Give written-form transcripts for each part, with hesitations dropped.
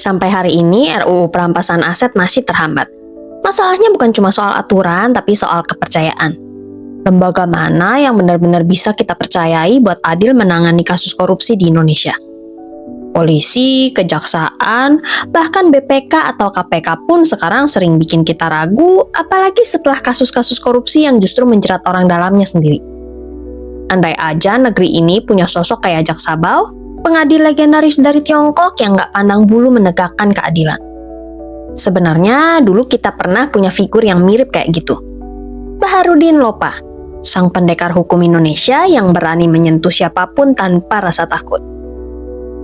Sampai hari ini RUU perampasan aset masih terhambat. Masalahnya bukan cuma soal aturan, tapi soal kepercayaan. Lembaga mana yang benar-benar bisa kita percayai buat adil menangani kasus korupsi di Indonesia? Polisi, kejaksaan, bahkan BPK atau KPK pun sekarang sering bikin kita ragu, apalagi setelah kasus-kasus korupsi yang justru menjerat orang dalamnya sendiri. Andai aja negeri ini punya sosok kayak Jaksa Baw, pengadil legendaris dari Tiongkok yang nggak pandang bulu menegakkan keadilan. Sebenarnya dulu kita pernah punya figur yang mirip kayak gitu. Baharudin Lopa, sang pendekar hukum Indonesia yang berani menyentuh siapapun tanpa rasa takut.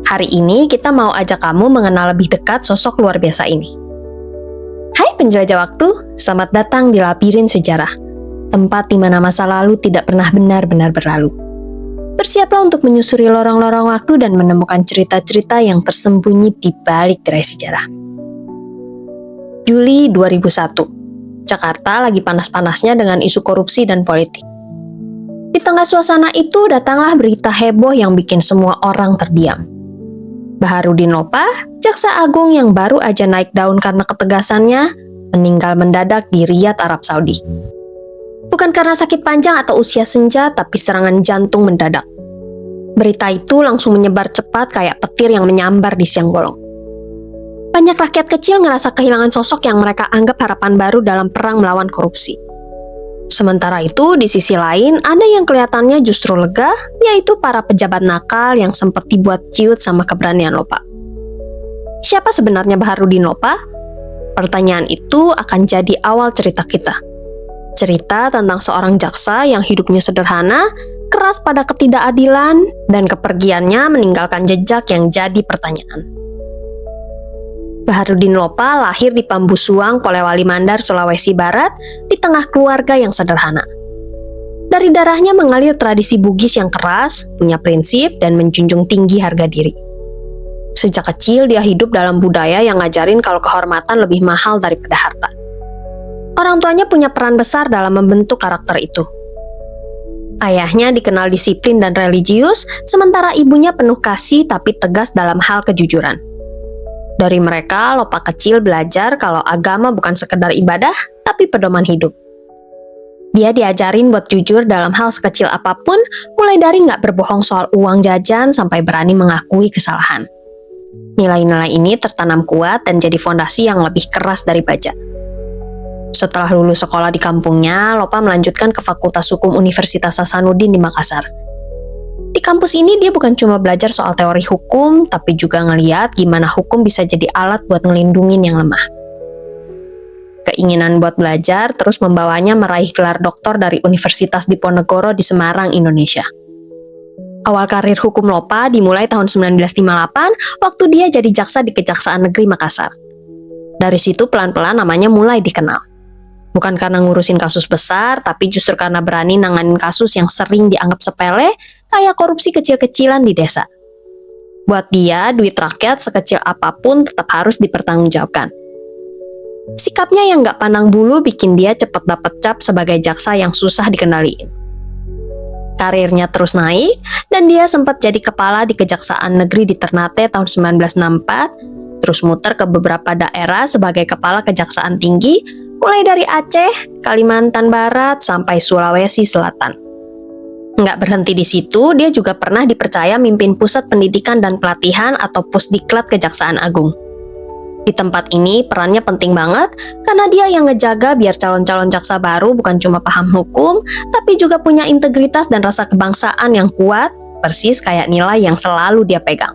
Hari ini kita mau ajak kamu mengenal lebih dekat sosok luar biasa ini. Hai penjelajah waktu, selamat datang di Labirin Sejarah, tempat di mana masa lalu tidak pernah benar-benar berlalu. Bersiaplah untuk menyusuri lorong-lorong waktu dan menemukan cerita-cerita yang tersembunyi di balik tirai sejarah. Juli 2001, Jakarta lagi panas-panasnya dengan isu korupsi dan politik. Di tengah suasana itu datanglah berita heboh yang bikin semua orang terdiam. Baharudin Lopa, Jaksa Agung yang baru aja naik daun karena ketegasannya, meninggal mendadak di Riyadh, Arab Saudi. Bukan karena sakit panjang atau usia senja, tapi serangan jantung mendadak. Berita itu langsung menyebar cepat kayak petir yang menyambar di siang bolong. Banyak rakyat kecil ngerasa kehilangan sosok yang mereka anggap harapan baru dalam perang melawan korupsi. Sementara itu, di sisi lain, ada yang kelihatannya justru lega, yaitu para pejabat nakal yang sempat dibuat ciut sama keberanian Lopa. Siapa sebenarnya Baharudin Lopa? Pertanyaan itu akan jadi awal cerita kita. Cerita tentang seorang jaksa yang hidupnya sederhana, keras pada ketidakadilan, dan kepergiannya meninggalkan jejak yang jadi pertanyaan. Baharudin Lopa lahir di Pambusuang, Polewali Mandar, Sulawesi Barat, di tengah keluarga yang sederhana. Dari darahnya mengalir tradisi Bugis yang keras, punya prinsip, dan menjunjung tinggi harga diri. Sejak kecil dia hidup dalam budaya yang ngajarin kalau kehormatan lebih mahal daripada harta. Orang tuanya punya peran besar dalam membentuk karakter itu. Ayahnya dikenal disiplin dan religius, sementara ibunya penuh kasih tapi tegas dalam hal kejujuran. Dari mereka, Lopa kecil belajar kalau agama bukan sekedar ibadah, tapi pedoman hidup. Dia diajarin buat jujur dalam hal sekecil apapun, mulai dari nggak berbohong soal uang jajan sampai berani mengakui kesalahan. Nilai-nilai ini tertanam kuat dan jadi fondasi yang lebih keras dari baja. Setelah lulus sekolah di kampungnya, Lopa melanjutkan ke Fakultas Hukum Universitas Hasanuddin di Makassar. Di kampus ini dia bukan cuma belajar soal teori hukum, tapi juga ngeliat gimana hukum bisa jadi alat buat ngelindungin yang lemah. Keinginan buat belajar terus membawanya meraih gelar doktor dari Universitas Diponegoro di Semarang, Indonesia. Awal karir hukum Lopa dimulai tahun 1958 waktu dia jadi jaksa di Kejaksaan Negeri Makassar. Dari situ pelan-pelan namanya mulai dikenal. Bukan karena ngurusin kasus besar, tapi justru karena berani nanganin kasus yang sering dianggap sepele, kayak korupsi kecil-kecilan di desa. Buat dia, duit rakyat sekecil apapun tetap harus dipertanggungjawabkan. Sikapnya yang nggak pandang bulu bikin dia cepat dapat cap sebagai jaksa yang susah dikendaliin. Karirnya terus naik, dan dia sempat jadi kepala di Kejaksaan Negeri di Ternate tahun 1964, terus muter ke beberapa daerah sebagai kepala Kejaksaan Tinggi, mulai dari Aceh, Kalimantan Barat, sampai Sulawesi Selatan. Nggak berhenti di situ, dia juga pernah dipercaya mimpin Pusat Pendidikan dan Pelatihan atau Pusdiklat Kejaksaan Agung. Di tempat ini perannya penting banget karena dia yang ngejaga biar calon-calon jaksa baru bukan cuma paham hukum, tapi juga punya integritas dan rasa kebangsaan yang kuat, persis kayak nilai yang selalu dia pegang.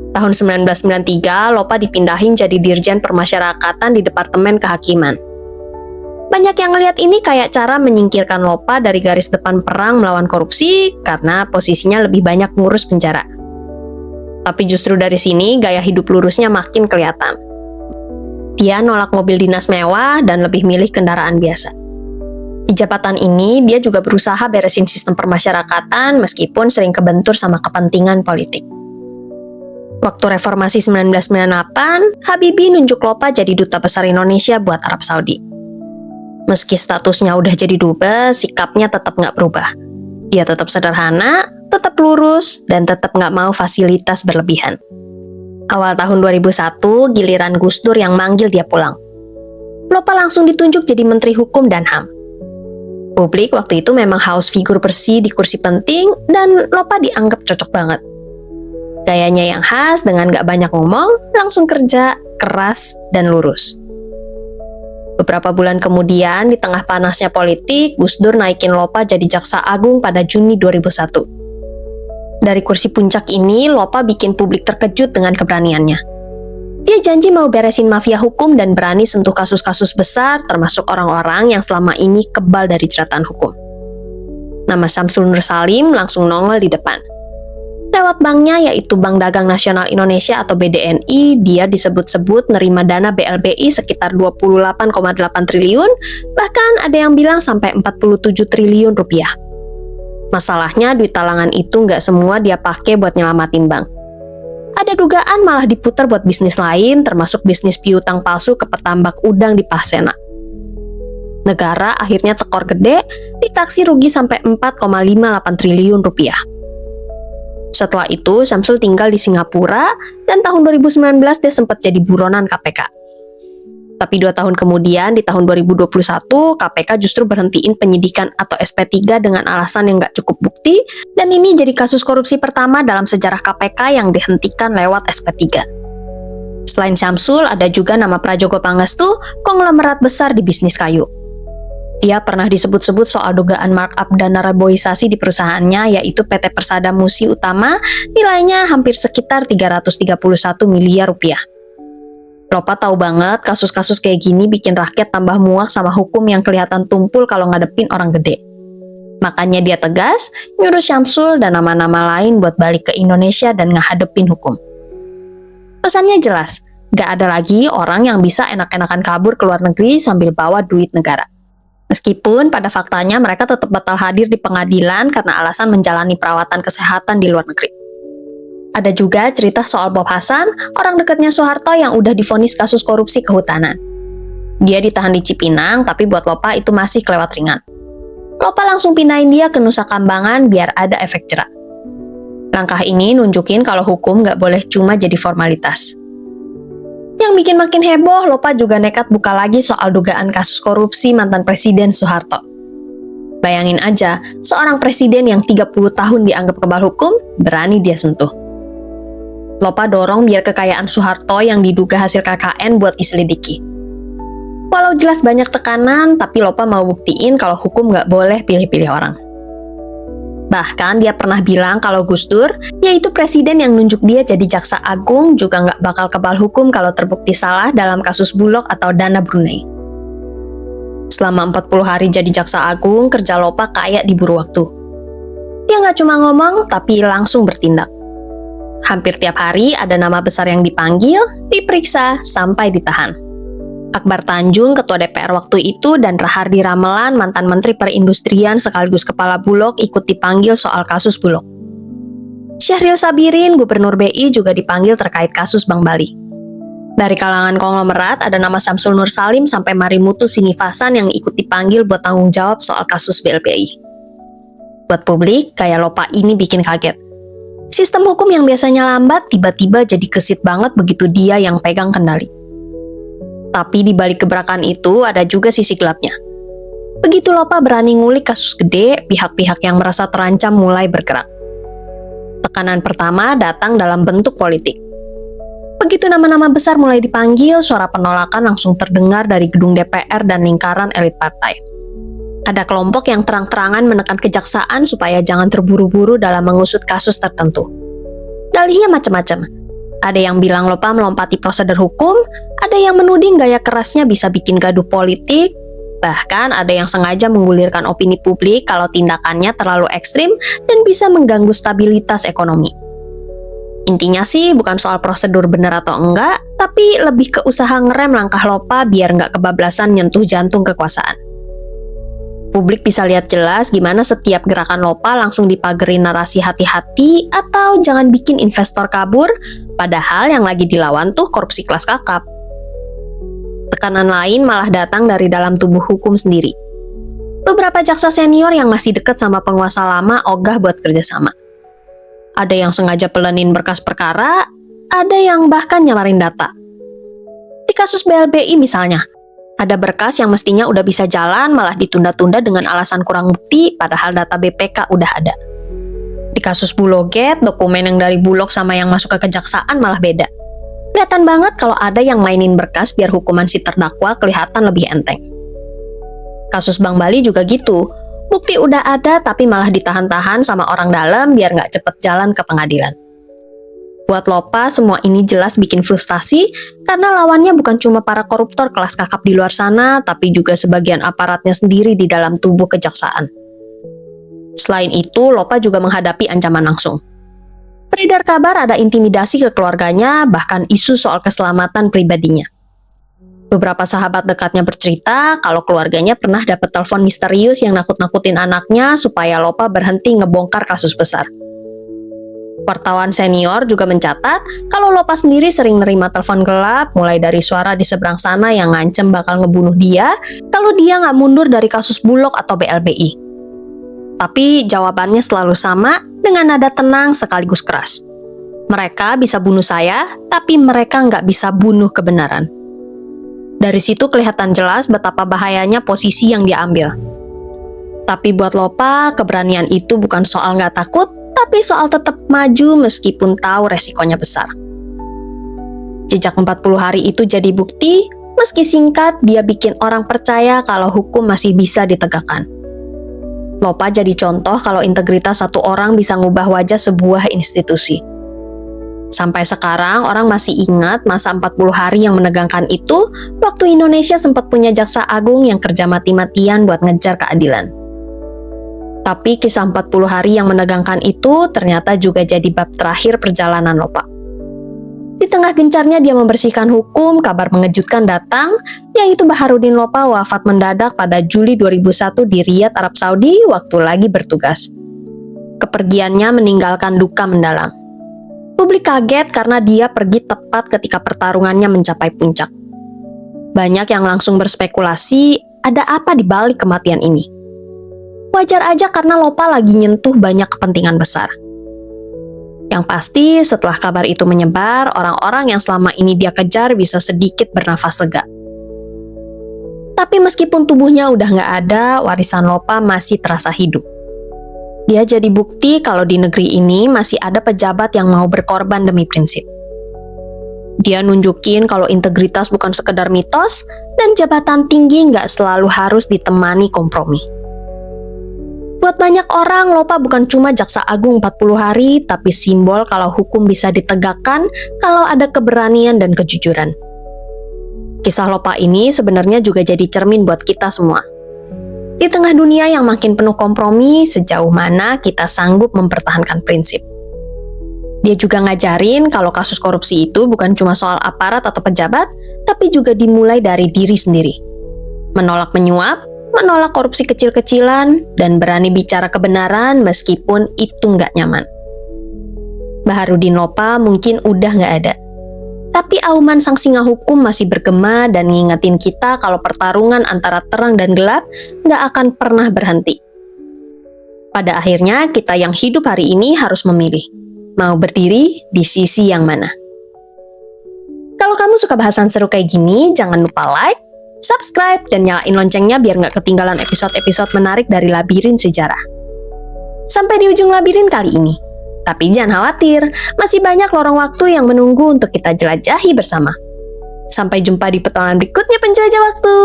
Tahun 1993, Lopa dipindahin jadi Dirjen Permasyarakatan di Departemen Kehakiman. Banyak yang ngelihat ini kayak cara menyingkirkan Lopa dari garis depan perang melawan korupsi karena posisinya lebih banyak ngurus penjara. Tapi justru dari sini gaya hidup lurusnya makin kelihatan. Dia nolak mobil dinas mewah dan lebih milih kendaraan biasa. Di jabatan ini, dia juga berusaha beresin sistem permasyarakatan meskipun sering kebentur sama kepentingan politik. Waktu reformasi 1998, Habibie nunjuk Lopa jadi duta besar Indonesia buat Arab Saudi. Meski statusnya udah jadi dubes, sikapnya tetap nggak berubah. Dia tetap sederhana, tetap lurus, dan tetap nggak mau fasilitas berlebihan. Awal tahun 2001, giliran Gus Dur yang manggil dia pulang. Lopa langsung ditunjuk jadi Menteri Hukum dan HAM. Publik waktu itu memang haus figur bersih di kursi penting dan Lopa dianggap cocok banget. Gayanya yang khas dengan gak banyak ngomong, langsung kerja, keras, dan lurus. Beberapa bulan kemudian, di tengah panasnya politik, Gus Dur naikin Lopa jadi Jaksa Agung pada Juni 2001. Dari kursi puncak ini, Lopa bikin publik terkejut dengan keberaniannya. Dia janji mau beresin mafia hukum dan berani sentuh kasus-kasus besar, termasuk orang-orang yang selama ini kebal dari jeratan hukum. Nama Syamsul Nur Salim langsung nongol di depan. Lewat banknya, yaitu Bank Dagang Nasional Indonesia atau BDNI, dia disebut-sebut nerima dana BLBI sekitar 28,8 triliun, bahkan ada yang bilang sampai 47 triliun rupiah. Masalahnya, duit talangan itu nggak semua dia pakai buat nyelamatin bank. Ada dugaan malah diputar buat bisnis lain, termasuk bisnis piutang palsu ke petambak udang di Pasena. Negara akhirnya tekor gede, ditaksi rugi sampai 4,58 triliun rupiah. Setelah itu, Syamsul tinggal di Singapura, dan tahun 2019 dia sempat jadi buronan KPK. Tapi 2 tahun kemudian, di tahun 2021, KPK justru berhentiin penyidikan atau SP3 dengan alasan yang nggak cukup bukti, dan ini jadi kasus korupsi pertama dalam sejarah KPK yang dihentikan lewat SP3. Selain Syamsul, ada juga nama Prajogo Pangestu, konglomerat besar di bisnis kayu. Dia pernah disebut-sebut soal dugaan markup dana reboisasi di perusahaannya, yaitu PT Persada Musi Utama, nilainya hampir sekitar 331 miliar rupiah. Lopa tahu banget kasus-kasus kayak gini bikin rakyat tambah muak sama hukum yang kelihatan tumpul kalau ngadepin orang gede. Makanya dia tegas, nyuruh Syamsul dan nama-nama lain buat balik ke Indonesia dan ngehadepin hukum. Pesannya jelas, gak ada lagi orang yang bisa enak-enakan kabur ke luar negeri sambil bawa duit negara. Meskipun pada faktanya mereka tetap batal hadir di pengadilan karena alasan menjalani perawatan kesehatan di luar negeri. Ada juga cerita soal Bob Hasan, orang dekatnya Soeharto yang udah divonis kasus korupsi kehutanan. Dia ditahan di Cipinang, tapi buat Lopa itu masih kelewat ringan. Lopa langsung pindahin dia ke Nusa Kambangan biar ada efek jerak. Langkah ini nunjukin kalau hukum nggak boleh cuma jadi formalitas. Yang bikin makin heboh, Lopa juga nekat buka lagi soal dugaan kasus korupsi mantan Presiden Soeharto. Bayangin aja, seorang presiden yang 30 tahun dianggap kebal hukum, berani dia sentuh. Lopa dorong biar kekayaan Soeharto yang diduga hasil KKN buat diselidiki. Walau jelas banyak tekanan, tapi Lopa mau buktiin kalau hukum nggak boleh pilih-pilih orang. Bahkan dia pernah bilang kalau Gus Dur, yaitu presiden yang nunjuk dia jadi Jaksa Agung, juga nggak bakal kebal hukum kalau terbukti salah dalam kasus Bulog atau dana Brunei. Selama 40 hari jadi Jaksa Agung, kerja Lopa kayak diburu waktu. Dia nggak cuma ngomong, tapi langsung bertindak. Hampir tiap hari ada nama besar yang dipanggil, diperiksa, sampai ditahan. Akbar Tanjung, ketua DPR waktu itu, dan Rahardi Ramelan, mantan Menteri Perindustrian sekaligus Kepala Bulog, ikut dipanggil soal kasus Bulog. Syahril Sabirin, Gubernur BI, juga dipanggil terkait kasus Bank Bali. Dari kalangan konglomerat, ada nama Syamsul Nur Salim sampai Marimutu Sinivasan yang ikut dipanggil buat tanggung jawab soal kasus BLBI. Buat publik, kayak Lopa ini bikin kaget. Sistem hukum yang biasanya lambat, tiba-tiba jadi gesit banget begitu dia yang pegang kendali. Tapi di balik gebrakan itu ada juga sisi gelapnya. Begitu Lopa berani ngulik kasus gede, pihak-pihak yang merasa terancam mulai bergerak. Tekanan pertama datang dalam bentuk politik. Begitu nama-nama besar mulai dipanggil, suara penolakan langsung terdengar dari gedung DPR dan lingkaran elit partai. Ada kelompok yang terang-terangan menekan kejaksaan supaya jangan terburu-buru dalam mengusut kasus tertentu. Dalihnya macam-macam. Ada yang bilang Lopa melompati prosedur hukum, ada yang menuding gaya kerasnya bisa bikin gaduh politik, bahkan ada yang sengaja menggulirkan opini publik kalau tindakannya terlalu ekstrim dan bisa mengganggu stabilitas ekonomi. Intinya sih bukan soal prosedur benar atau enggak, tapi lebih ke usaha ngerem langkah Lopa biar nggak kebablasan nyentuh jantung kekuasaan. Publik bisa lihat jelas gimana setiap gerakan Lopa langsung dipageri narasi hati-hati atau jangan bikin investor kabur, padahal yang lagi dilawan tuh korupsi kelas kakap. Tekanan lain malah datang dari dalam tubuh hukum sendiri. Beberapa jaksa senior yang masih dekat sama penguasa lama ogah buat kerjasama. Ada yang sengaja pelenin berkas perkara, ada yang bahkan nyamarin data. Di kasus BLBI misalnya, ada berkas yang mestinya udah bisa jalan malah ditunda-tunda dengan alasan kurang bukti padahal data BPK udah ada. Di kasus Buloget, dokumen yang dari Bulog sama yang masuk ke kejaksaan malah beda. Kelihatan banget kalau ada yang mainin berkas biar hukuman si terdakwa kelihatan lebih enteng. Kasus Bank Bali juga gitu. Bukti udah ada tapi malah ditahan-tahan sama orang dalam biar nggak cepet jalan ke pengadilan. Buat Lopa, semua ini jelas bikin frustasi karena lawannya bukan cuma para koruptor kelas kakap di luar sana, tapi juga sebagian aparatnya sendiri di dalam tubuh kejaksaan. Selain itu, Lopa juga menghadapi ancaman langsung. Beredar kabar ada intimidasi ke keluarganya, bahkan isu soal keselamatan pribadinya. Beberapa sahabat dekatnya bercerita kalau keluarganya pernah dapat telepon misterius yang nakut-nakutin anaknya supaya Lopa berhenti ngebongkar kasus besar. Wartawan senior juga mencatat kalau Lopa sendiri sering nerima telepon gelap, mulai dari suara di seberang sana yang ngancem bakal ngebunuh dia kalau dia nggak mundur dari kasus Bulog atau BLBI. Tapi jawabannya selalu sama dengan nada tenang sekaligus keras. Mereka bisa bunuh saya, tapi mereka nggak bisa bunuh kebenaran. Dari situ kelihatan jelas betapa bahayanya posisi yang diambil. Tapi buat Lopa, keberanian itu bukan soal nggak takut, tapi soal tetap maju meskipun tahu resikonya besar. Jejak 40 hari itu jadi bukti, meski singkat, dia bikin orang percaya kalau hukum masih bisa ditegakkan. Lopa jadi contoh kalau integritas satu orang bisa ngubah wajah sebuah institusi. Sampai sekarang, orang masih ingat masa 40 hari yang menegangkan itu, waktu Indonesia sempat punya jaksa agung yang kerja mati-matian buat ngejar keadilan. Tapi kisah 40 hari yang menegangkan itu ternyata juga jadi bab terakhir perjalanan Lopa. Di tengah gencarnya dia membersihkan hukum, kabar mengejutkan datang, yaitu Baharudin Lopa wafat mendadak pada Juli 2001 di Riyadh, Arab Saudi, waktu lagi bertugas. Kepergiannya meninggalkan duka mendalam. Publik kaget karena dia pergi tepat ketika pertarungannya mencapai puncak. Banyak yang langsung berspekulasi, ada apa di balik kematian ini? Wajar aja karena Lopa lagi nyentuh banyak kepentingan besar. Yang pasti, setelah kabar itu menyebar, orang-orang yang selama ini dia kejar bisa sedikit bernafas lega. Tapi meskipun tubuhnya udah nggak ada, warisan Lopa masih terasa hidup. Dia jadi bukti kalau di negeri ini masih ada pejabat yang mau berkorban demi prinsip. Dia nunjukin kalau integritas bukan sekedar mitos, dan jabatan tinggi nggak selalu harus ditemani kompromi. Buat banyak orang, Lopa bukan cuma jaksa agung 40 hari, tapi simbol kalau hukum bisa ditegakkan kalau ada keberanian dan kejujuran. Kisah Lopa ini sebenarnya juga jadi cermin buat kita semua. Di tengah dunia yang makin penuh kompromi, sejauh mana kita sanggup mempertahankan prinsip. Dia juga ngajarin kalau kasus korupsi itu bukan cuma soal aparat atau pejabat, tapi juga dimulai dari diri sendiri. Menolak menyuap, menolak korupsi kecil-kecilan, dan berani bicara kebenaran meskipun itu nggak nyaman. Baharudin Lopa mungkin udah nggak ada. Tapi auman sang singa hukum masih bergema dan ngingetin kita kalau pertarungan antara terang dan gelap nggak akan pernah berhenti. Pada akhirnya, kita yang hidup hari ini harus memilih, mau berdiri di sisi yang mana. Kalau kamu suka bahasan seru kayak gini, jangan lupa like, subscribe, dan nyalain loncengnya biar nggak ketinggalan episode-episode menarik dari Labirin Sejarah. Sampai di ujung labirin kali ini. Tapi jangan khawatir, masih banyak lorong waktu yang menunggu untuk kita jelajahi bersama. Sampai jumpa di petualangan berikutnya penjelajah waktu.